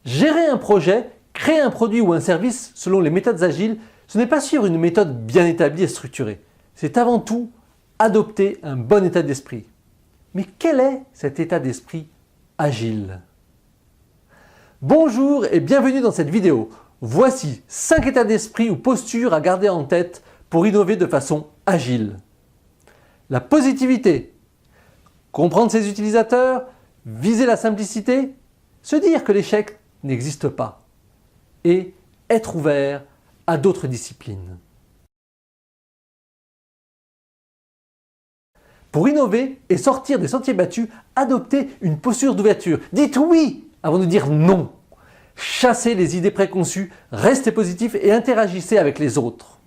Gérer un projet, créer un produit ou un service selon les méthodes agiles, ce n'est pas suivre une méthode bien établie et structurée. C'est avant tout adopter un bon état d'esprit. Mais quel est cet état d'esprit agile? Bonjour et bienvenue dans cette vidéo. Voici 5 états d'esprit ou postures à garder en tête pour innover de façon agile. La positivité, comprendre ses utilisateurs, viser la simplicité, se dire que l'échec n'existe pas et être ouvert à d'autres disciplines. Pour innover et sortir des sentiers battus, adoptez une posture d'ouverture. Dites oui avant de dire non. Chassez les idées préconçues, restez positif et interagissez avec les autres.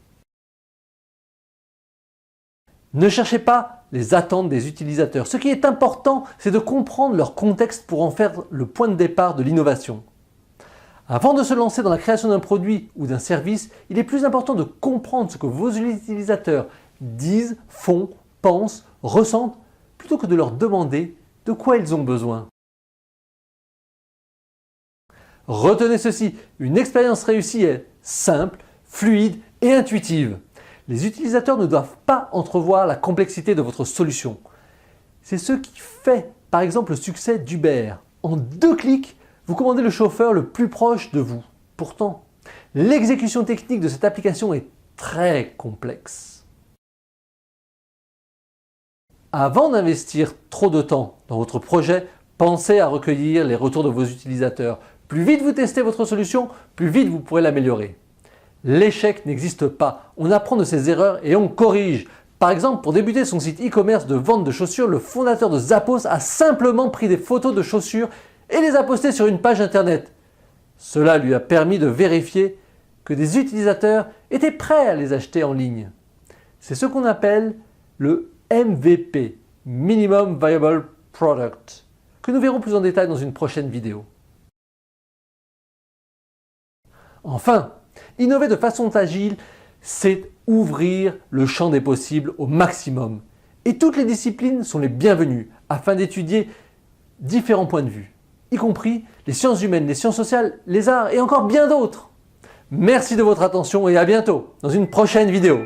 Ne cherchez pas les attentes des utilisateurs. Ce qui est important, c'est de comprendre leur contexte pour en faire le point de départ de l'innovation. Avant de se lancer dans la création d'un produit ou d'un service, il est plus important de comprendre ce que vos utilisateurs disent, font, pensent, ressentent, plutôt que de leur demander de quoi ils ont besoin. Retenez ceci, une expérience réussie est simple, fluide et intuitive. Les utilisateurs ne doivent pas entrevoir la complexité de votre solution. C'est ce qui fait par exemple le succès d'Uber. En 2 clics, vous commandez le chauffeur le plus proche de vous. Pourtant, l'exécution technique de cette application est très complexe. Avant d'investir trop de temps dans votre projet, pensez à recueillir les retours de vos utilisateurs. Plus vite vous testez votre solution, plus vite vous pourrez l'améliorer. L'échec n'existe pas, on apprend de ses erreurs et on corrige. Par exemple, pour débuter son site e-commerce de vente de chaussures, le fondateur de Zappos a simplement pris des photos de chaussures et les a postées sur une page internet. Cela lui a permis de vérifier que des utilisateurs étaient prêts à les acheter en ligne. C'est ce qu'on appelle le MVP, Minimum Viable Product, que nous verrons plus en détail dans une prochaine vidéo. Enfin, innover de façon agile, c'est ouvrir le champ des possibles au maximum. Et toutes les disciplines sont les bienvenues afin d'étudier différents points de vue, y compris les sciences humaines, les sciences sociales, les arts et encore bien d'autres. Merci de votre attention et à bientôt dans une prochaine vidéo.